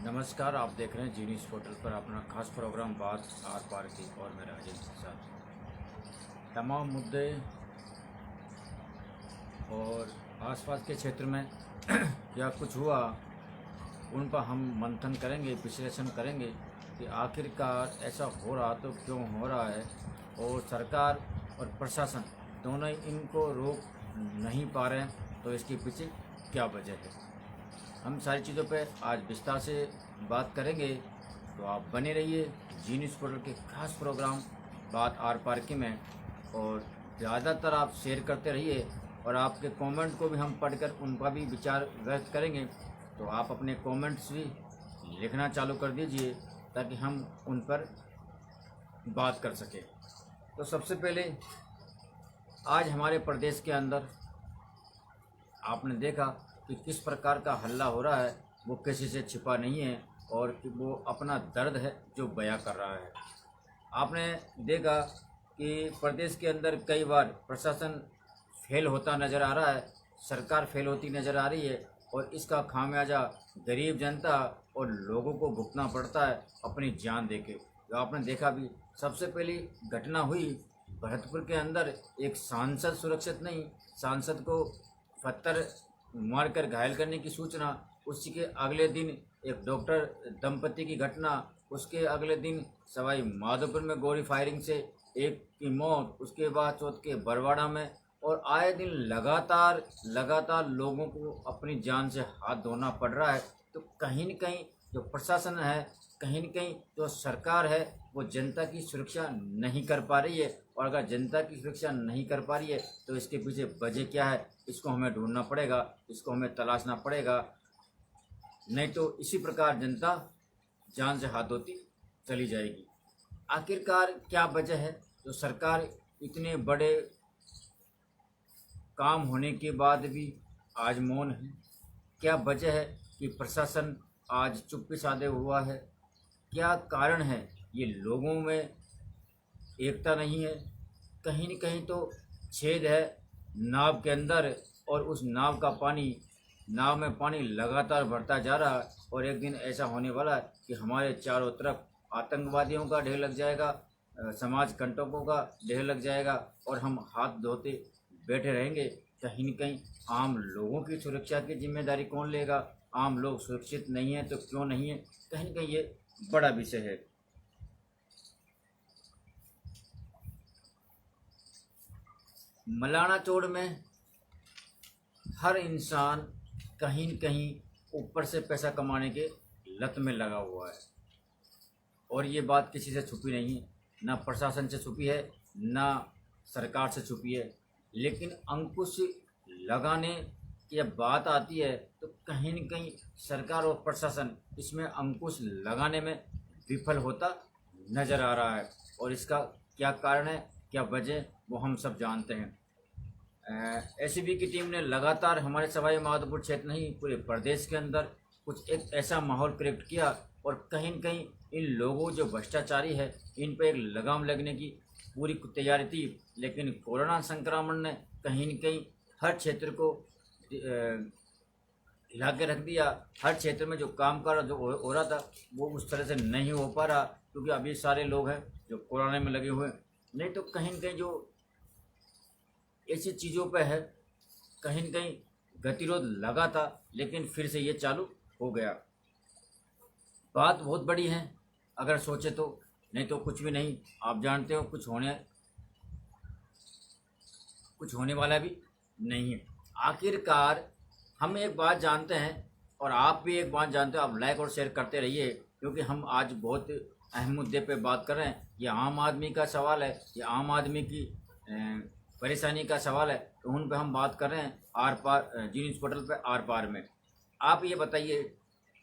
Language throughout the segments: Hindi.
नमस्कार, आप देख रहे हैं जी न्यूज़ पोर्टल पर अपना खास प्रोग्राम बात आर पार की और मैं राजेंद्र के साथ तमाम मुद्दे और आसपास के क्षेत्र में क्या कुछ हुआ उन पर हम मंथन करेंगे, विश्लेषण करेंगे कि आखिरकार ऐसा हो रहा तो क्यों हो रहा है और सरकार और प्रशासन दोनों ही इनको रोक नहीं पा रहे हैं, तो इसके पीछे क्या वजह है। हम सारी चीज़ों पे आज विस्तार से बात करेंगे, तो आप बने रहिए जी न्यूज़ पोर्टल के खास प्रोग्राम बात आर पार की में। और ज़्यादातर आप शेयर करते रहिए और आपके कमेंट को भी हम पढ़कर उनका भी विचार व्यक्त करेंगे, तो आप अपने कमेंट्स भी लिखना चालू कर दीजिए ताकि हम उन पर बात कर सकें। तो सबसे पहले आज हमारे प्रदेश के अंदर आपने देखा कि किस प्रकार का हल्ला हो रहा है, वो किसी से छिपा नहीं है और कि वो अपना दर्द है जो बयां कर रहा है। आपने देखा कि प्रदेश के अंदर कई बार प्रशासन फेल होता नज़र आ रहा है, सरकार फेल होती नज़र आ रही है और इसका खामियाजा गरीब जनता और लोगों को भुगतना पड़ता है अपनी जान देके। तो आपने देखा भी सबसे पहली घटना हुई भरतपुर के अंदर, एक सांसद सुरक्षित नहीं, सांसद को पत्थर मारकर घायल करने की सूचना, उसी के अगले दिन एक डॉक्टर दंपति की घटना, उसके अगले दिन सवाई माधोपुर में गोली फायरिंग से एक की मौत, उसके बाद चौथ के बरवाड़ा में। और आए दिन लगातार लोगों को अपनी जान से हाथ धोना पड़ रहा है। तो कहीं न कहीं जो प्रशासन है, कहीं न कहीं जो सरकार है, वो जनता की सुरक्षा नहीं कर पा रही है। और अगर जनता की सुरक्षा नहीं कर पा रही है तो इसके पीछे वजह क्या है, इसको हमें ढूंढना पड़ेगा, इसको हमें तलाशना पड़ेगा। नहीं तो इसी प्रकार जनता जान से हाथ धोती चली जाएगी। आखिरकार क्या वजह है जो सरकार इतने बड़े काम होने के बाद भी आज मौन है? क्या वजह है कि प्रशासन आज चुप्पी साधे हुआ है? क्या कारण है? ये लोगों में एकता नहीं है, कहीं न कहीं तो छेद है नाव के अंदर और उस नाव में पानी लगातार बढ़ता जा रहा है। और एक दिन ऐसा होने वाला है कि हमारे चारों तरफ आतंकवादियों का ढेर लग जाएगा, समाज कंटकों का ढेर लग जाएगा और हम हाथ धोते बैठे रहेंगे। कहीं न कहीं आम लोगों की सुरक्षा की जिम्मेदारी कौन लेगा? आम लोग सुरक्षित नहीं हैं तो क्यों नहीं है? कहीं न कहीं ये बड़ा विषय है। मलाना चौड़ में हर इंसान कहीं न कहीं ऊपर से पैसा कमाने के लत में लगा हुआ है और ये बात किसी से छुपी नहीं है, ना प्रशासन से छुपी है, ना सरकार से छुपी है। लेकिन अंकुश लगाने की जब बात आती है तो कहीं न कहीं सरकार और प्रशासन इसमें अंकुश लगाने में विफल होता नज़र आ रहा है। और इसका क्या कारण है, क्या वजह, वो हम सब जानते हैं। एसीबी की टीम ने लगातार हमारे सवाई माधोपुर क्षेत्र नहीं पूरे प्रदेश के अंदर कुछ एक ऐसा माहौल क्रिएट किया और कहीं न कहीं इन लोगों जो भ्रष्टाचारी है इन पर एक लगाम लगने की पूरी तैयारी थी। लेकिन कोरोना संक्रमण ने कहीं न कहीं हर क्षेत्र को हिला के रख दिया। हर क्षेत्र में जो काम कर जो हो रहा था वो उस तरह से नहीं हो पा रहा, क्योंकि अभी सारे लोग हैं जो कोरोना में लगे हुए हैं। नहीं तो कहीं न कहीं जो ऐसी चीज़ों पे है, कहीं न कहीं गतिरोध लगा था लेकिन फिर से ये चालू हो गया। बात बहुत बड़ी है अगर सोचे तो, नहीं तो कुछ भी नहीं। आप जानते हो कुछ होने वाला भी नहीं है। आखिरकार हम एक बात जानते हैं और आप भी एक बात जानते हो, आप लाइक और शेयर करते रहिए, क्योंकि हम आज बहुत अहम मुद्दे पे बात कर रहे हैं। ये आम आदमी का सवाल है, ये आम आदमी की परेशानी का सवाल है, तो उन पे हम बात कर रहे हैं आर पार जी न्यूज़ पोर्टल पे आर पार में। आप ये बताइए,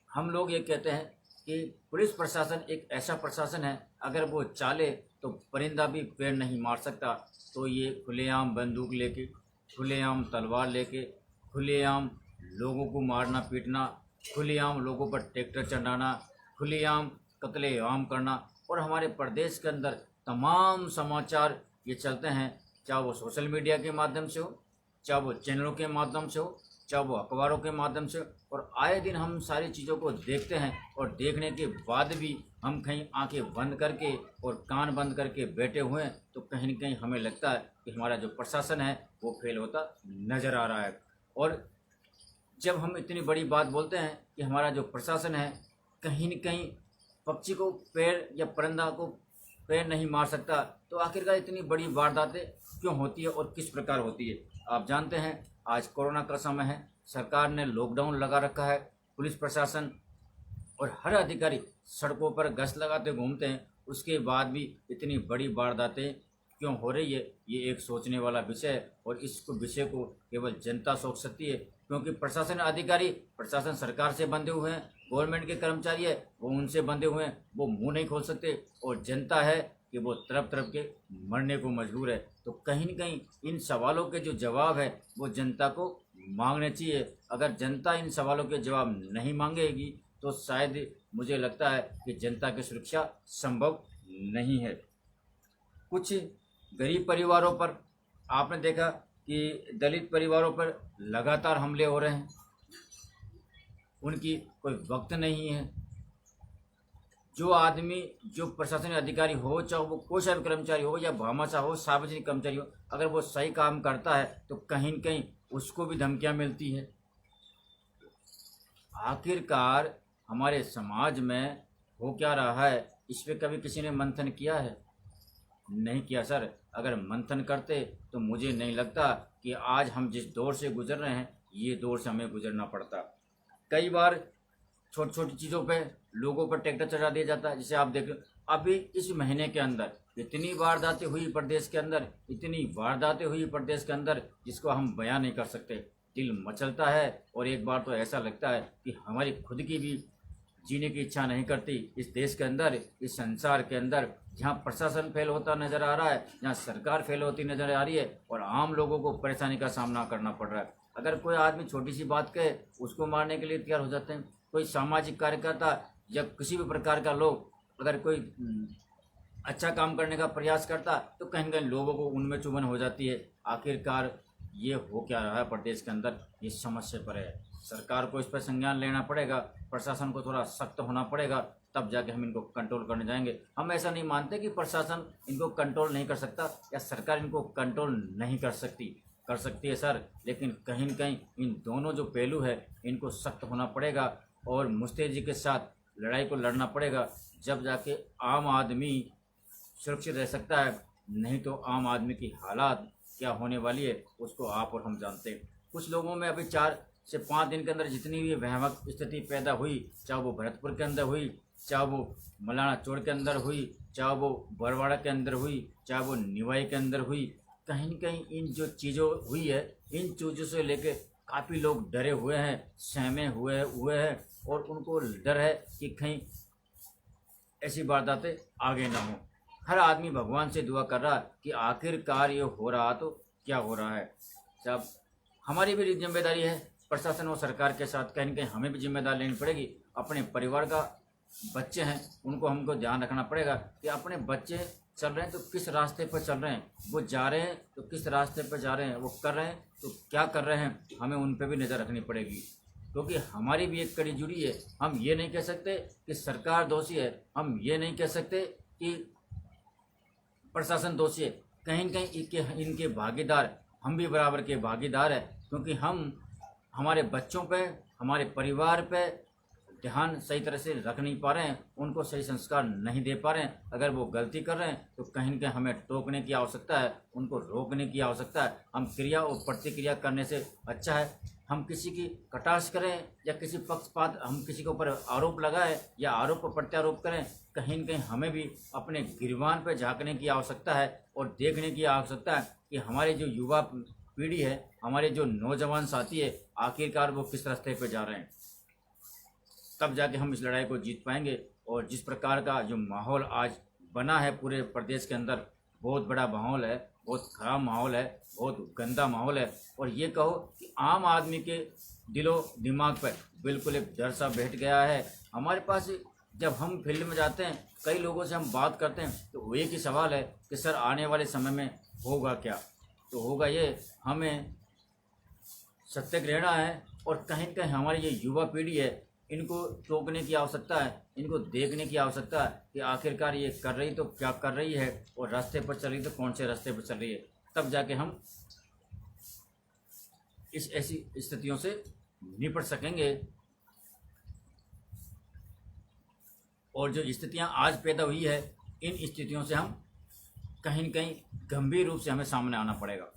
हम लोग ये कहते हैं कि पुलिस प्रशासन एक ऐसा प्रशासन है, अगर वो चाले तो परिंदा भी पेड़ नहीं मार सकता। तो ये खुलेआम बंदूक लेके, खुलेआम तलवार लेके, खुलेआम लोगों को मारना पीटना, खुलेआम लोगों पर ट्रैक्टर चढ़ाना, खुलेआम कत्लेआम करना। और हमारे प्रदेश के अंदर तमाम समाचार ये चलते हैं, चाहे वो सोशल मीडिया के माध्यम से हो, चाहे वो चैनलों के माध्यम से हो, चाहे वो अखबारों के माध्यम से, और आए दिन हम सारी चीज़ों को देखते हैं और देखने के बाद भी हम कहीं आंखें बंद करके और कान बंद करके बैठे हुए हैं, तो कहीं न कहीं हमें लगता है कि हमारा जो प्रशासन है वो फेल होता नज़र आ रहा है। और जब हम इतनी बड़ी बात बोलते हैं कि हमारा जो प्रशासन है कहीं न कहीं पक्षी को पैर या परिंदा को पैर नहीं मार सकता, तो आखिरकार इतनी बड़ी वारदातें क्यों होती है और किस प्रकार होती है। आप जानते हैं आज कोरोना का समय है, सरकार ने लॉकडाउन लगा रखा है, पुलिस प्रशासन और हर अधिकारी सड़कों पर गश्त लगाते घूमते हैं, उसके बाद भी इतनी बड़ी वारदातें क्यों हो रही है, ये एक सोचने वाला विषय है। और इस विषय को केवल जनता सोच सकती है, क्योंकि प्रशासन अधिकारी, प्रशासन सरकार से बंधे हुए हैं, गवर्नमेंट के कर्मचारी है वो उनसे बंधे हुए हैं, वो मुंह नहीं खोल सकते, और जनता है कि वो तरफ तरफ के मरने को मजबूर है। तो कहीं न कहीं इन सवालों के जो जवाब है वो जनता को मांगने चाहिए। अगर जनता इन सवालों के जवाब नहीं मांगेगी तो शायद मुझे लगता है कि जनता की सुरक्षा संभव नहीं है। कुछ गरीब परिवारों पर आपने देखा कि दलित परिवारों पर लगातार हमले हो रहे हैं, उनकी कोई वक्त नहीं है। जो आदमी, जो प्रशासनिक अधिकारी हो, चाहे वो कोई सा भी कर्मचारी हो या भामाशाह हो, सार्वजनिक कर्मचारी हो, अगर वो सही काम करता है तो कहीं न कहीं उसको भी धमकियां मिलती है। आखिरकार हमारे समाज में हो क्या रहा है, इस पे कभी किसी ने मंथन किया है? नहीं किया सर। अगर मंथन करते तो मुझे नहीं लगता कि आज हम जिस दौर से गुजर रहे हैं ये दौर से हमें गुजरना पड़ता। कई बार छोटी छोटी चीज़ों पे लोगों पर ट्रैक्टर चढ़ा दिया जाता है। जैसे आप देख लो, अभी इस महीने के अंदर इतनी वारदातें हुई प्रदेश के अंदर, इतनी वारदातें हुई प्रदेश के अंदर जिसको हम बयां नहीं कर सकते। दिल मचलता है और एक बार तो ऐसा लगता है कि हमारी खुद की भी जीने की इच्छा नहीं करती इस देश के अंदर, इस संसार के अंदर, जहाँ प्रशासन फेल होता नज़र आ रहा है, जहाँ सरकार फेल होती नज़र आ रही है और आम लोगों को परेशानी का सामना करना पड़ रहा है। अगर कोई आदमी छोटी सी बात कहे उसको मारने के लिए तैयार हो जाते हैं। कोई सामाजिक कार्यकर्ता या किसी भी प्रकार का लोग अगर कोई अच्छा काम करने का प्रयास करता तो कहीं न कहीं लोगों को उनमें चुभन हो जाती है। आखिरकार ये हो क्या रहा है प्रदेश के अंदर, ये समस्या पर है। सरकार को इस पर संज्ञान लेना पड़ेगा, प्रशासन को थोड़ा सख्त होना पड़ेगा, तब जाके हम इनको कंट्रोल करने जाएंगे। हम ऐसा नहीं मानते कि प्रशासन इनको कंट्रोल नहीं कर सकता या सरकार इनको कंट्रोल नहीं कर सकती है सर, लेकिन कहीं न कहीं इन दोनों जो पहलू है इनको सख्त होना पड़ेगा और मुस्तैदी के साथ लड़ाई को लड़ना पड़ेगा, जब जाके आम आदमी सुरक्षित रह सकता है। नहीं तो आम आदमी की हालात क्या होने वाली है उसको आप और हम जानते हैं। कुछ लोगों में अभी 4 से 5 दिन के अंदर जितनी भी भयावह स्थिति पैदा हुई, चाहे वो भरतपुर के अंदर हुई, चाहे वो मलाना चौड़ के अंदर हुई, चाहे वो बरवाड़ा के अंदर हुई, चाहे वो निवाई के अंदर हुई, कहीं न कहीं इन जो चीज़ों हुई है इन चीज़ों से लेके काफ़ी लोग डरे हुए हैं, सहमे हुए हैं और उनको डर है कि कहीं ऐसी वारदातें आगे ना हो। हर आदमी भगवान से दुआ कर रहा है कि आखिरकार ये हो रहा तो क्या हो रहा है। जब हमारी भी जिम्मेदारी है प्रशासन और सरकार के साथ, कहीं न कहीं हमें भी जिम्मेदारी लेनी पड़ेगी। अपने परिवार का बच्चे हैं उनको हमको ध्यान रखना पड़ेगा कि अपने बच्चे चल रहे हैं तो किस रास्ते पर चल रहे हैं, वो जा रहे हैं तो किस रास्ते पर जा रहे हैं, वो कर रहे हैं तो क्या कर रहे हैं, हमें उन पर भी नज़र रखनी पड़ेगी। क्योंकि हमारी भी एक कड़ी जुड़ी है। हम ये नहीं कह सकते कि सरकार दोषी है, हम ये नहीं कह सकते कि प्रशासन दोषी है, कहीं न कहीं इनके भागीदार हम भी बराबर के भागीदार हैं। क्योंकि हम हमारे बच्चों पे, हमारे परिवार पे ध्यान सही तरह से रख नहीं पा रहे हैं, उनको सही संस्कार नहीं दे पा रहे हैं। अगर वो गलती कर रहे हैं तो कहीं न कहीं हमें टोकने की आवश्यकता है, उनको रोकने की आवश्यकता है। हम क्रिया और प्रतिक्रिया करने से अच्छा है हम किसी की कटाक्ष करें या किसी पक्षपात हम किसी के ऊपर आरोप लगाएं या आरोप पर प्रत्यारोप करें, कहीं न कहीं हमें भी अपने गिरबान पर झांकने की आवश्यकता है और देखने की आवश्यकता है कि हमारे जो युवा पीढ़ी है, हमारे जो नौजवान साथी है, आखिरकार वो किस रास्ते पर जा रहे हैं। तब जाके हम इस लड़ाई को जीत पाएंगे। और जिस प्रकार का जो माहौल आज बना है पूरे प्रदेश के अंदर, बहुत बड़ा माहौल है, बहुत ख़राब माहौल है, बहुत गंदा माहौल है। और ये कहो कि आम आदमी के दिलो दिमाग पर बिल्कुल एक डर सा बैठ गया है। हमारे पास जब हम फील्ड में जाते हैं, कई लोगों से हम बात करते हैं तो एक ही सवाल है कि सर आने वाले समय में होगा क्या। तो होगा ये, हमें सत्य रहना है। और कहीं न कहीं हमारी ये युवा पीढ़ी है, इनको टोकने की आवश्यकता है, इनको देखने की आवश्यकता है कि आखिरकार ये कर रही तो क्या कर रही है, और रास्ते पर चल रही तो कौन से रास्ते पर चल रही है। तब जाके हम इस ऐसी स्थितियों से निपट सकेंगे। और जो स्थितियां आज पैदा हुई है, इन स्थितियों से हम कहीं न कहीं गंभीर रूप से हमें सामने आना पड़ेगा।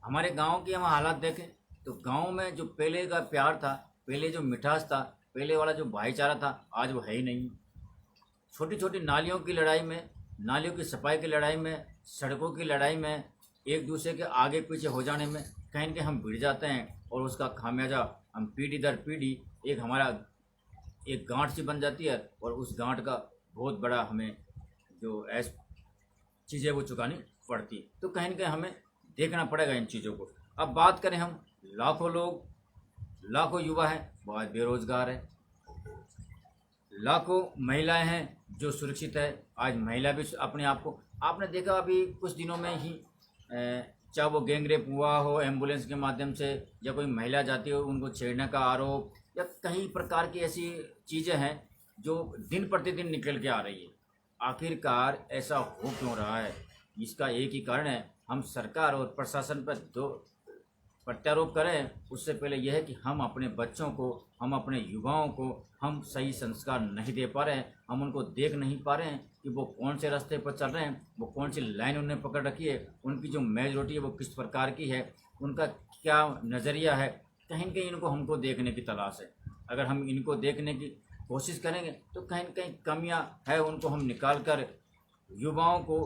हमारे गांव की हम हालात देखें तो गांव में जो पहले का प्यार था, पहले जो मिठास था, पहले वाला जो भाईचारा था, आज वो है ही नहीं। छोटी छोटी नालियों की लड़ाई में, नालियों की सफाई की लड़ाई में, सड़कों की लड़ाई में, एक दूसरे के आगे पीछे हो जाने में कहीं न कहीं हम भिड़ जाते हैं, और उसका खामियाजा हम पीढ़ी दर पीढ़ी एक हमारा एक गांठ सी बन जाती है, और उस गांठ का बहुत बड़ा हमें जो ऐस चीज़ें वो चुकानी पड़ती। तो कहीं न कहीं हमें देखना पड़ेगा इन चीज़ों को। अब बात करें हम, लाखों लोग, लाखों युवा हैं वो आज बेरोजगार है, लाखों महिलाएं हैं जो सुरक्षित है। आज महिला भी अपने आप को, आपने देखा अभी कुछ दिनों में ही चाहे वो गैंगरेप हुआ हो एम्बुलेंस के माध्यम से, या कोई महिला जाती हो उनको छेड़ने का आरोप, या कई प्रकार की ऐसी चीज़ें हैं जो दिन प्रतिदिन निकल के आ रही है। आखिरकार ऐसा हो क्यों रहा है? इसका एक ही कारण है, हम सरकार और प्रशासन पर दो प्रत्यारोप करें। उससे पहले यह है कि हम अपने बच्चों को, हम अपने युवाओं को हम सही संस्कार नहीं दे पा रहे हैं, हम उनको देख नहीं पा रहे हैं कि वो कौन से रास्ते पर चल रहे हैं, वो कौन सी लाइन उन्हें पकड़ रखी है, उनकी जो मेज रोटी है वो किस प्रकार की है, उनका क्या नज़रिया है। कहीं न कहीं इनको हमको देखने की तलाश है। अगर हम इनको देखने की कोशिश करेंगे तो कहीं न कहीं कमियां है, उनको हम निकाल कर युवाओं को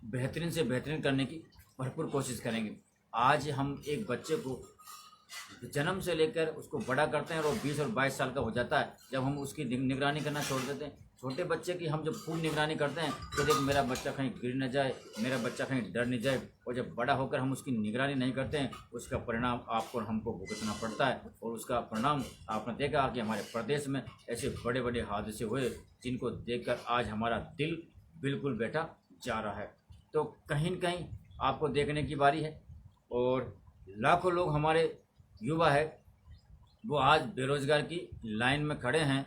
बेहतरीन से बेहतरीन करने की भरपूर कोशिश करेंगे। आज हम एक बच्चे को जन्म से लेकर उसको बड़ा करते हैं और वो 20 और 22 साल का हो जाता है, जब हम उसकी निगरानी करना छोड़ देते हैं। छोटे बच्चे की हम जब खूब निगरानी करते हैं तो देख मेरा बच्चा कहीं गिर न जाए, मेरा बच्चा कहीं डर नहीं जाए। और जब बड़ा होकर हम उसकी निगरानी नहीं करते हैं, उसका परिणाम आपको और हमको भुगतना पड़ता है। और उसका परिणाम आपने देखा कि हमारे प्रदेश में ऐसे बड़े बड़े हादसे हुए जिनको देखकर आज हमारा दिल बिल्कुल बैठा जा रहा है। तो कहीं न कहीं आपको देखने की बारी है। और लाखों लोग हमारे युवा है वो आज बेरोजगार की लाइन में खड़े हैं।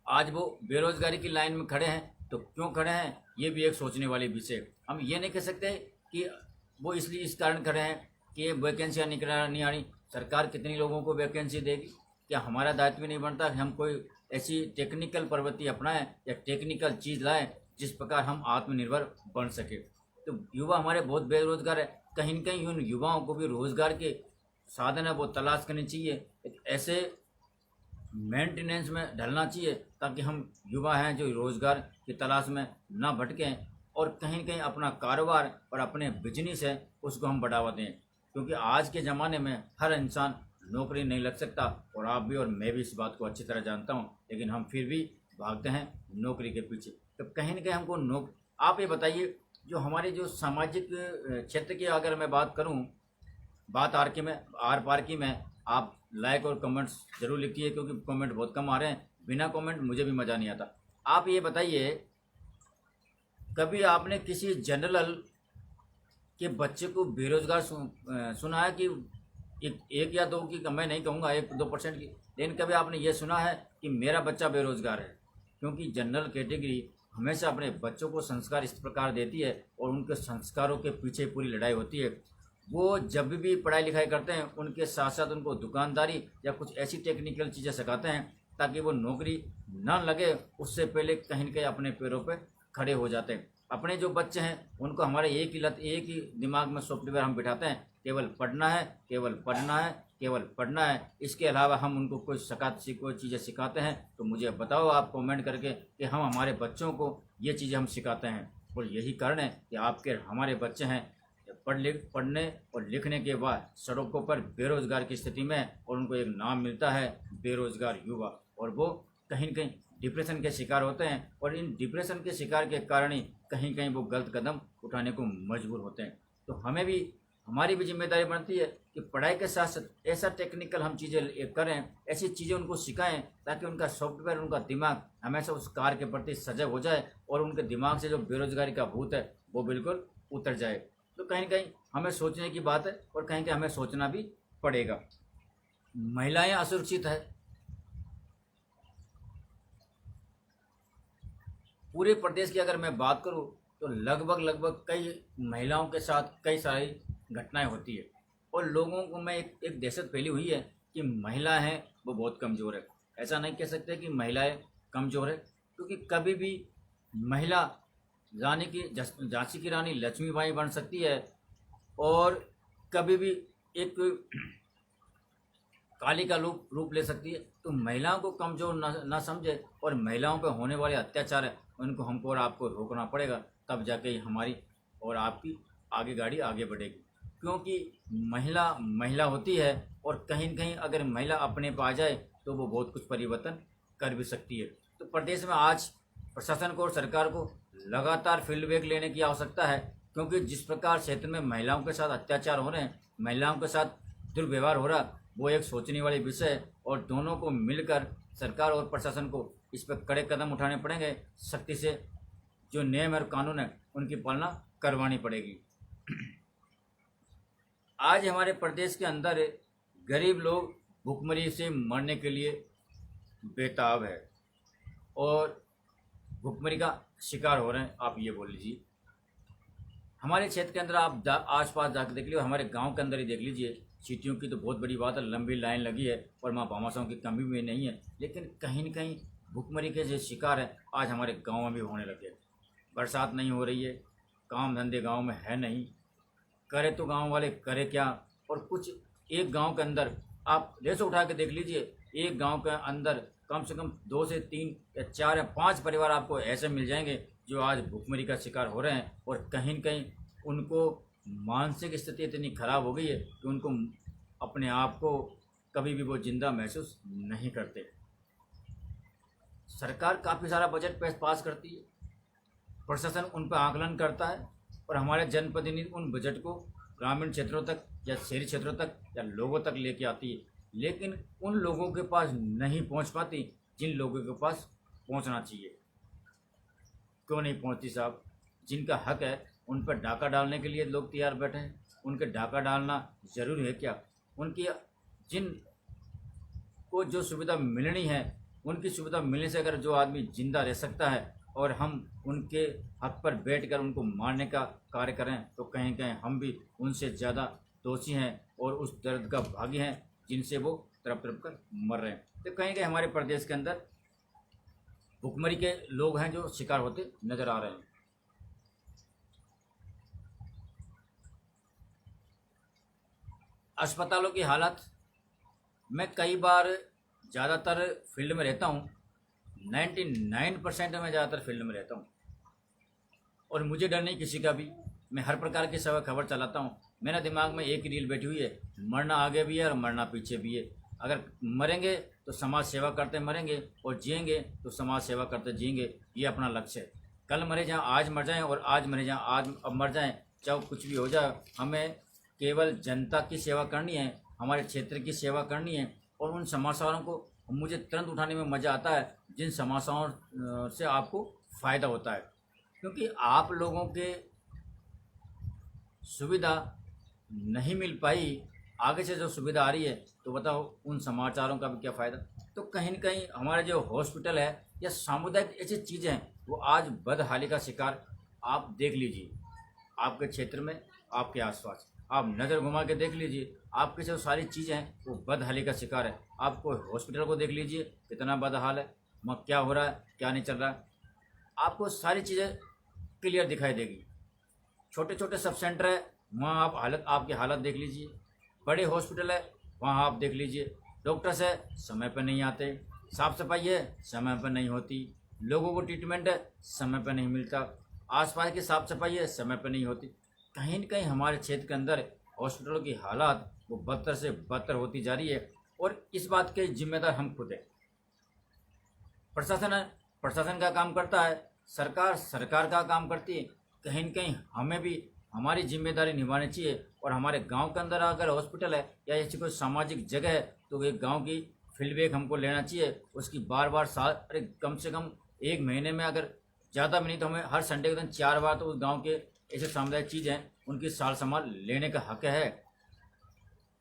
आज वो बेरोजगारी की लाइन में खड़े हैं, तो क्यों खड़े हैं ये भी एक सोचने वाली विषय। हम ये नहीं कह सकते कि वो इसलिए इस कारण खड़े हैं कि वैकेंसियाँ निकल नहीं आ रही, सरकार कितनी लोगों को वैकेंसी देगी। क्या हमारा दायित्व नहीं बनता कि हम कोई ऐसी टेक्निकल प्रवृत्ति अपनाएं या टेक्निकल चीज़ लाएं जिस प्रकार हम आत्मनिर्भर बन सके। तो युवा हमारे बहुत बेरोजगार है, कहीं न कहीं उन युवाओं को भी रोजगार के साधन है वो तलाश करनी चाहिए, एक ऐसे मेंटेनेंस में ढलना चाहिए ताकि हम युवा हैं जो रोजगार की तलाश में ना भटकें, और कहीं न कहीं अपना कारोबार और अपने बिजनेस है उसको हम बढ़ावा दें। क्योंकि आज के ज़माने में हर इंसान नौकरी नहीं लग सकता, और आप भी और मैं भी इस बात को अच्छी तरह जानता हूँ, लेकिन हम फिर भी भागते हैं नौकरी के पीछे। तो कहीं न कहीं हमको आप ये बताइए, जो हमारे जो सामाजिक क्षेत्र की अगर मैं बात करूं, बात आर पार की में, आप लाइक और कमेंट्स जरूर लिखिए क्योंकि कमेंट बहुत कम आ रहे हैं। बिना कमेंट मुझे भी मज़ा नहीं आता। आप ये बताइए, कभी आपने किसी जनरल के बच्चे को बेरोजगार सुना है कि एक या दो की, मैं नहीं कहूँगा 1-2% की, लेकिन कभी आपने ये सुना है कि मेरा बच्चा बेरोजगार है? क्योंकि जनरल कैटेगरी हमेशा अपने बच्चों को संस्कार इस प्रकार देती है और उनके संस्कारों के पीछे पूरी लड़ाई होती है। वो जब भी पढ़ाई लिखाई करते हैं उनके साथ साथ उनको दुकानदारी या कुछ ऐसी टेक्निकल चीज़ें सिखाते हैं ताकि वो नौकरी ना लगे उससे पहले कहीं न कहीं अपने पैरों पे खड़े हो जाते हैं। अपने जो बच्चे हैं उनको हमारे एक ही लत, एक ही दिमाग में सॉफ्टवेयर हम बिठाते हैं, केवल पढ़ना है, केवल पढ़ना है, केवल पढ़ना है। इसके अलावा हम उनको कोई कोई चीज़ें सिखाते हैं तो मुझे बताओ आप कमेंट करके कि हम हमारे बच्चों को ये चीज़ें हम सिखाते हैं। और यही कारण है कि आपके हमारे बच्चे हैं पढ़ने और लिखने के बाद सड़कों पर बेरोजगार की स्थिति में, और उनको एक नाम मिलता है बेरोजगार युवा, और वो कहीं न कहीं डिप्रेशन के शिकार होते हैं। और इन डिप्रेशन के शिकार के कारण ही कहीं कहीं वो गलत कदम उठाने को मजबूर होते हैं। तो हमारी भी जिम्मेदारी बनती है कि पढ़ाई के साथ साथ ऐसा टेक्निकल हम चीज़ें करें, ऐसी चीज़ें उनको सिखाएं ताकि उनका सॉफ्टवेयर, उनका दिमाग हमेशा उस कार्य के प्रति सजग हो जाए और उनके दिमाग से जो बेरोजगारी का भूत है वो बिल्कुल उतर जाए। तो कहीं न कहीं हमें सोचने की बात है और कहीं कि हमें सोचना भी पड़ेगा। महिलाएं असुरक्षित है। पूरे प्रदेश की अगर मैं बात करूं तो लगभग कई महिलाओं के साथ कई सारी घटनाएं होती है और लोगों को में एक दहशत फैली हुई है कि महिला हैं वो बहुत कमज़ोर है। ऐसा नहीं कह सकते कि महिलाएं कमज़ोर है, क्योंकि कभी भी महिला रानी की झांसी की रानी लक्ष्मीबाई बन सकती है और कभी भी एक काली का रूप ले सकती है। तो महिलाओं को कमज़ोर ना समझे और महिलाओं पर होने वाले अत्याचार है उनको हमको और आपको रोकना पड़ेगा, तब जाके हमारी और आपकी आगे गाड़ी आगे बढ़ेगी। क्योंकि महिला महिला होती है और कहीं न कहीं अगर महिला अपने पे आ जाए तो वो बहुत कुछ परिवर्तन कर भी सकती है। तो प्रदेश में आज प्रशासन को और सरकार को लगातार फीडबैक लेने की आवश्यकता है, क्योंकि जिस प्रकार क्षेत्र में महिलाओं के साथ अत्याचार हो रहे हैं, महिलाओं के साथ दुर्व्यवहार हो रहा, वो एक सोचने वाली विषय है और दोनों को मिलकर सरकार और प्रशासन को इस पर कड़े कदम उठाने पड़ेंगे। सख्ती से जो नियम और कानून है उनकी पालना करवानी पड़ेगी। आज हमारे प्रदेश के अंदर गरीब लोग भुखमरी से मरने के लिए बेताब है और भुखमरी का शिकार हो रहे हैं। आप ये बोल लीजिए, हमारे क्षेत्र के अंदर आप आस पास जाकर देख लीजिए, हमारे गांव के अंदर ही देख लीजिए, चीटियों की तो बहुत बड़ी बात है, लंबी लाइन लगी है और माँ भामाशाहों की कमी भी नहीं है, लेकिन कहीं न कहीं भुखमरी के जो शिकार है आज हमारे गाँव में भी होने लगे। बरसात नहीं हो रही है, काम धंधे गाँव में है नहीं, करे तो गांव वाले करे क्या। और कुछ एक गांव के अंदर आप रेसो उठा के देख लीजिए, एक गांव के अंदर कम से कम 2 से 3 या 4 या 5 परिवार आपको ऐसे मिल जाएंगे जो आज भुखमरी का शिकार हो रहे हैं और कहीं न कहीं उनको मानसिक स्थिति इतनी खराब हो गई है कि उनको अपने आप को कभी भी वो जिंदा महसूस नहीं करते। सरकार काफ़ी सारा बजट पास करती है, प्रशासन उन पर आकलन करता है और हमारे जनप्रतिनिधि उन बजट को ग्रामीण क्षेत्रों तक या शहरी क्षेत्रों तक या लोगों तक लेके आती है, लेकिन उन लोगों के पास नहीं पहुंच पाती जिन लोगों के पास पहुंचना चाहिए। क्यों नहीं पहुंचती साहब? जिनका हक है उन पर डाका डालने के लिए लोग तैयार बैठे हैं। उनके डाका डालना ज़रूरी है क्या? उनकी जिन को जो सुविधा मिलनी है उनकी सुविधा मिलने से अगर जो आदमी जिंदा रह सकता है और हम उनके हक पर बैठकर उनको मारने का कार्य करें तो कहीं कहीं हम भी उनसे ज़्यादा दोषी हैं और उस दर्द का भागी हैं जिनसे वो तड़प तड़प कर मर रहे हैं। तो कहीं कहीं हमारे प्रदेश के अंदर भुखमरी के लोग हैं जो शिकार होते नज़र आ रहे हैं। अस्पतालों की हालत, मैं कई बार ज़्यादातर फील्ड में रहता हूँ, 99% में ज़्यादातर फील्ड में रहता हूँ और मुझे डर नहीं किसी का भी। मैं हर प्रकार की सब खबर चलाता हूँ। मेरे दिमाग में एक ही रील बैठी हुई है, मरना आगे भी है और मरना पीछे भी है। अगर मरेंगे तो समाज सेवा करते मरेंगे और जिएंगे तो समाज सेवा करते जिएंगे, ये अपना लक्ष्य है। कल मरे जहाँ आज मर जाएं और आज मरे जहाँ आज अब मर जाएं, चाहे कुछ भी हो जाए, हमें केवल जनता की सेवा करनी है, हमारे क्षेत्र की सेवा करनी है। और उन समाचारों को मुझे तुरंत उठाने में मज़ा आता है जिन समाचारों से आपको फ़ायदा होता है, क्योंकि आप लोगों के सुविधा नहीं मिल पाई, आगे से जो सुविधा आ रही है तो बताओ उन समाचारों का भी क्या फ़ायदा। तो कहीं न कहीं हमारे जो हॉस्पिटल है या सामुदायिक ऐसी चीज़ें हैं वो आज बदहाली का शिकार। आप देख लीजिए आपके क्षेत्र में, आपके आसपास आप नज़र घुमा के देख लीजिए, आपकी जो सारी चीज़ें हैं वो बदहाली का शिकार है। आपको हॉस्पिटल को देख लीजिए कितना बदहाल है, वहाँ क्या हो रहा है क्या नहीं चल रहा है, आपको सारी चीज़ें क्लियर दिखाई देगी। छोटे छोटे सब सेंटर है वहाँ आप आपकी हालत देख लीजिए, बड़े हॉस्पिटल है वहाँ आप देख लीजिए, डॉक्टर्स है समय पर नहीं आते, साफ़ सफाई है समय पर नहीं होती, लोगों को ट्रीटमेंट है समय पर नहीं मिलता, आसपास की साफ़ सफाई है समय पर नहीं होती। कहीं न कहीं हमारे क्षेत्र के अंदर हॉस्पिटलों की हालात वो बदतर से बदतर होती जा रही है और इस बात के जिम्मेदार हम खुद हैं। प्रशासन का काम करता है, सरकार का काम करती है। कहीं न कहीं हमें भी हमारी जिम्मेदारी निभानी चाहिए और हमारे गांव के अंदर अगर हॉस्पिटल है या ऐसी कोई सामाजिक जगह है तो एक गांव की फीडबैक हमको लेना चाहिए, उसकी बार अरे कम से कम 1 महीने में, अगर ज़्यादा भी नहीं तो हमें हर संडे के दिन 4 बार तो उस गाँव के ऐसे सामुदायिक चीज़ हैं, उनकी सार संभाल लेने का हक है।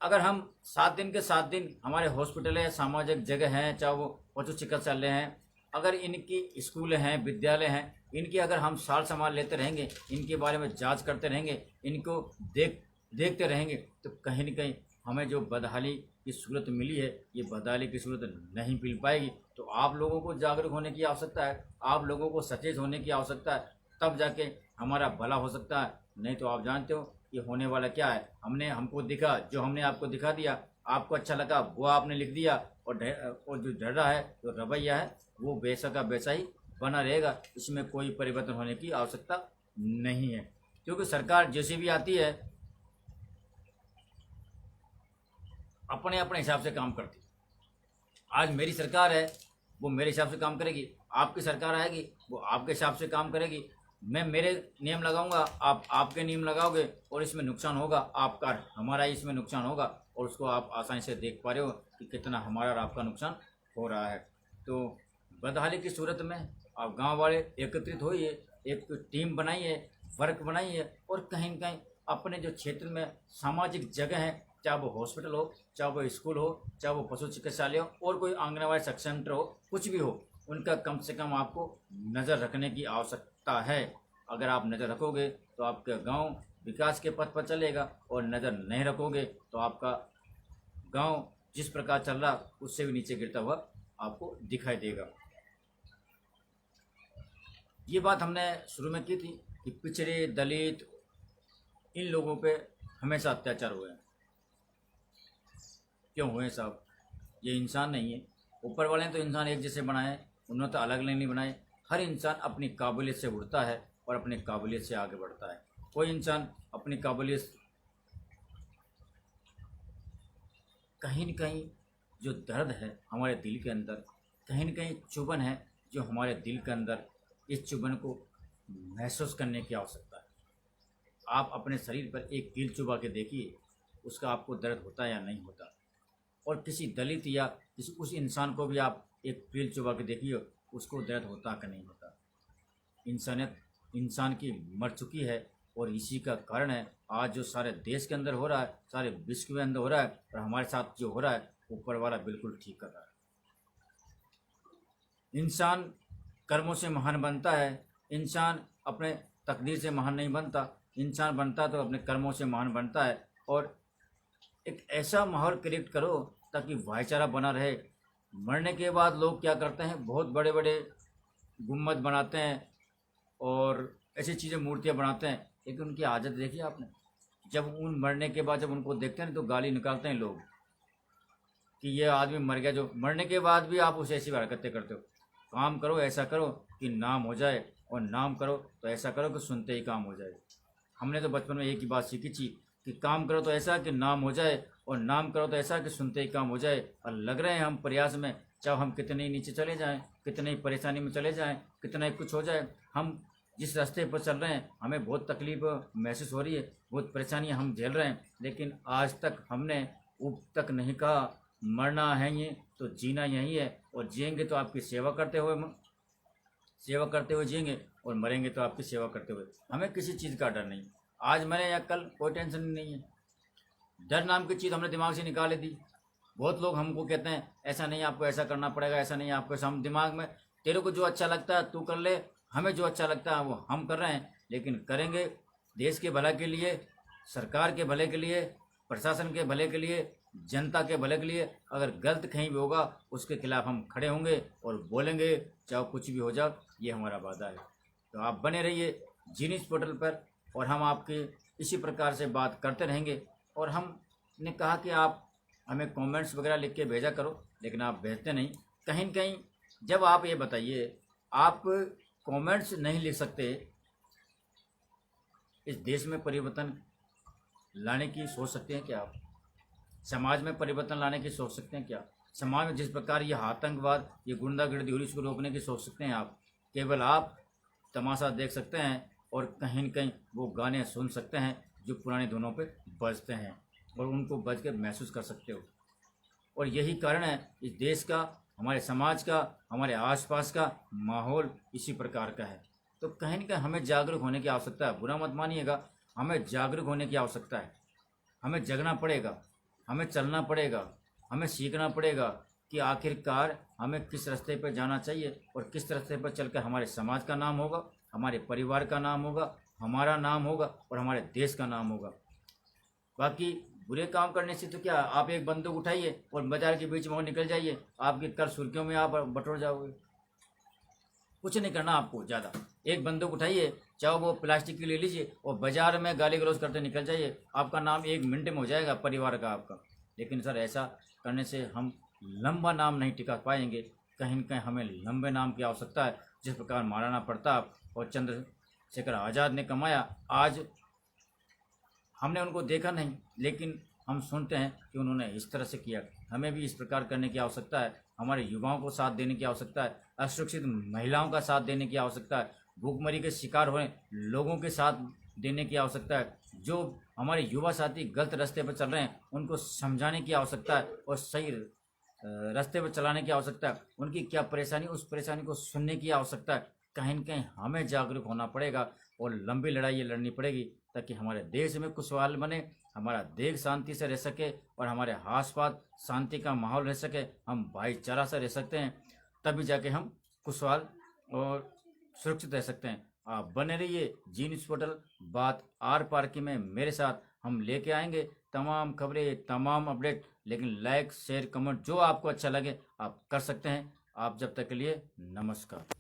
अगर हम 7 दिन के 7 दिन हमारे हॉस्पिटल है, सामाजिक जगह हैं, चाहे वो पशु चिकित्सालय हैं, अगर इनकी स्कूल हैं, विद्यालय हैं, इनकी अगर हम सार संभाल लेते रहेंगे, इनके बारे में जांच करते रहेंगे, इनको देखते रहेंगे, तो कहीं न कहीं हमें जो बदहाली की सूरत मिली है, ये बदहाली की सूरत नहीं मिल पाएगी। तो आप लोगों को जागरूक होने की आवश्यकता है, आप लोगों को सचेत होने की आवश्यकता है, तब जाके हमारा भला हो सकता है। नहीं तो आप जानते हो ये होने वाला क्या है। हमको दिखा, जो हमने आपको दिखा दिया, आपको अच्छा लगा वो आपने लिख दिया, और जो डर रहा है, जो रवैया है, वो वैसा का वैसा ही बना रहेगा। इसमें कोई परिवर्तन होने की आवश्यकता नहीं है, क्योंकि सरकार जैसी भी आती है अपने अपने हिसाब से काम करती है। आज मेरी सरकार है, वो मेरे हिसाब से काम करेगी, आपकी सरकार आएगी, वो आपके हिसाब से काम करेगी। मैं मेरे नियम लगाऊंगा, आप आपके नियम लगाओगे, और इसमें नुकसान होगा आपका, हमारा ही इसमें नुकसान होगा। और उसको आप आसानी से देख पा रहे हो कि कितना हमारा और आपका नुकसान हो रहा है। तो बदहाली की सूरत में आप गांव वाले एकत्रित होइए, एक टीम बनाइए, वर्क बनाइए, और कहीं न कहीं अपने जो क्षेत्र में सामाजिक जगह है, चाहे वो हॉस्पिटल हो, चाहे वो स्कूल हो, चाहे वो पशु चिकित्सालय हो, और कोई आंगनबाड़ी सक्षम सेंटर हो, कुछ भी हो, उनका कम से कम आपको नज़र रखने की आवश्यकता है। अगर आप नज़र रखोगे तो आपका गांव विकास के पथ पर चलेगा, और नज़र नहीं रखोगे तो आपका गांव जिस प्रकार चल रहा उससे भी नीचे गिरता हुआ आपको दिखाई देगा। ये बात हमने शुरू में की थी कि पिछड़े, दलित, इन लोगों पे हमेशा अत्याचार हुए हैं। क्यों हुए साहब? ये इंसान नहीं है। ऊपर वाले ने तो इंसान एक जैसे बनाए, उन्होंने तो अलग नहीं बनाए। हर इंसान अपनी काबिलियत से उड़ता है और अपनी काबिलियत से आगे बढ़ता है। कोई इंसान अपनी काबिलियत, कहीं न कहीं जो दर्द है हमारे दिल के अंदर, कहीं न कहीं चुभन है जो हमारे दिल के अंदर, इस चुभन को महसूस करने की आवश्यकता है। आप अपने शरीर पर एक कील चुभा के देखिए, उसका आपको दर्द होता है या नहीं होता। और किसी दलित या किसी उस इंसान को भी आप एक कील चुभा के देखिए, उसको दर्द होता कि नहीं होता। इंसानियत इंसान की मर चुकी है, और इसी का कारण है आज जो सारे देश के अंदर हो रहा है, सारे विश्व के अंदर हो रहा है, और हमारे साथ जो हो रहा है, ऊपर वाला बिल्कुल ठीक कर रहा है। इंसान कर्मों से महान बनता है, इंसान अपने तकदीर से महान नहीं बनता। इंसान बनता तो अपने कर्मों से महान बनता है। और एक ऐसा माहौल क्रिएट करो ताकि भाईचारा बना रहे। मरने के बाद लोग क्या करते हैं, बहुत बड़े बड़े गुम्बद बनाते हैं और ऐसी चीज़ें, मूर्तियाँ बनाते हैं, लेकिन उनकी आदत देखिए आपने। जब उन मरने के बाद जब उनको देखते हैं तो गाली निकालते हैं लोग कि ये आदमी मर गया। जो मरने के बाद भी आप उसे ऐसी हरकतें करते हो। काम करो, ऐसा करो कि नाम हो जाए, और नाम करो तो ऐसा करो कि सुनते ही काम हो जाए। हमने तो बचपन में एक ही बात सीखी थी कि काम करो तो ऐसा कि नाम हो जाए, और नाम करो तो ऐसा कि सुनते ही काम हो जाए। और लग रहे हैं हम प्रयास में, चाहे हम कितने ही नीचे चले जाएं, कितने ही परेशानी में चले जाएं, कितना ही कुछ हो जाए, हम जिस रास्ते पर चल रहे हैं हमें बहुत तकलीफ महसूस हो रही है, बहुत परेशानियां हम झेल रहे हैं, लेकिन आज तक हमने ऊब तक नहीं कहा मरना है ये तो जीना यही है, और जिएंगे तो आपकी सेवा करते हुए जिएंगे, और मरेंगे तो आपकी सेवा करते हुए। हमें किसी चीज़ का डर नहीं, आज मरे या कल कोई टेंशन नहीं है। डर नाम की चीज़ हमने दिमाग से निकाल दी। बहुत लोग हमको कहते हैं ऐसा नहीं, आपको ऐसा करना पड़ेगा, ऐसा नहीं आपको ऐसा। हम दिमाग में, तेरे को जो अच्छा लगता है तू कर ले, हमें जो अच्छा लगता है वो हम कर रहे हैं, लेकिन करेंगे देश के भला के लिए, सरकार के भले के लिए, प्रशासन के भले के लिए, जनता के भले के लिए। अगर गलत कहीं भी होगा उसके खिलाफ हम खड़े होंगे और बोलेंगे, चाहे कुछ भी हो जाए, ये हमारा वादा है। तो आप बने रहिए जीनिस पोर्टल पर, और हम आपके इसी प्रकार से बात करते रहेंगे। और हमने कहा कि आप हमें कमेंट्स वगैरह लिख के भेजा करो, लेकिन आप भेजते नहीं। कहीं न कहीं जब आप ये बताइए, आप कमेंट्स नहीं लिख सकते, इस देश में परिवर्तन लाने की सोच सकते हैं क्या आप? समाज में परिवर्तन लाने की सोच सकते हैं क्या? समाज में जिस प्रकार ये आतंकवाद, ये गुंडागर्दी हो रही, इसको रोकने की सोच सकते हैं आप? केवल आप तमाशा देख सकते हैं, और कहीं न कहीं वो गाने सुन सकते हैं जो पुराने धुनों पे बजते हैं, और उनको बज के महसूस कर सकते हो। और यही कारण है इस देश का, हमारे समाज का, हमारे आसपास का माहौल इसी प्रकार का है। तो कहीं ना कहीं हमें जागरूक होने की आवश्यकता है। बुरा मत मानिएगा, हमें जागरूक होने की आवश्यकता है। हमें जगना पड़ेगा, हमें चलना पड़ेगा, हमें सीखना पड़ेगा कि आखिरकार हमें किस रास्ते पर जाना चाहिए और किस रास्ते पर चलकर हमारे समाज का नाम होगा, हमारे परिवार का नाम होगा, हमारा नाम होगा और हमारे देश का नाम होगा। बाकी बुरे काम करने से तो क्या, आप एक बंदूक उठाइए और बाजार के बीच में वो निकल जाइए, आपकी कर सुर्खियों में आप बटोर जाओगे। कुछ नहीं करना आपको ज़्यादा, एक बंदूक उठाइए, चाहे वो प्लास्टिक की ले लीजिए और बाजार में गाली गलौज करते निकल जाइए, आपका नाम 1 मिनट में हो जाएगा, परिवार का आपका। लेकिन सर ऐसा करने से हम लंबा नाम नहीं टिका पाएंगे। कहीं न कहीं हमें लंबे नाम की आवश्यकता है। जिस प्रकार महाराणा प्रताप और चंद्रशेखर आज़ाद ने कमाया, आज हमने उनको देखा नहीं, लेकिन हम सुनते हैं कि उन्होंने इस तरह से किया। हमें भी इस प्रकार करने की आवश्यकता है। हमारे युवाओं को साथ देने की आवश्यकता है, असुरक्षित महिलाओं का साथ देने की आवश्यकता है, भूखमरी के शिकार हुए लोगों के साथ देने की आवश्यकता है। जो हमारे युवा साथी गलत रास्ते पर चल रहे हैं उनको समझाने की आवश्यकता है और सही रास्ते पर चलाने की आवश्यकता है। उनकी क्या परेशानी, उस परेशानी को सुनने की आवश्यकता है। कहीं न कहीं हमें जागरूक होना पड़ेगा और लंबी लड़ाई ये लड़नी पड़ेगी ताकि हमारे देश में खुशहाल बने, हमारा देश शांति से रह सके और हमारे आसपास शांति का माहौल रह सके, हम भाईचारा से रह सकते हैं। तभी जाके हम खुशहाल और सुरक्षित रह सकते हैं। आप बने रहिए जी न्यूज़ पोर्टल बात आर पार की में मेरे साथ। हम लेके आएंगे तमाम खबरें, तमाम अपडेट। लेकिन लाइक शेयर कमेंट जो आपको अच्छा लगे आप कर सकते हैं। आप जब तक के लिए नमस्कार।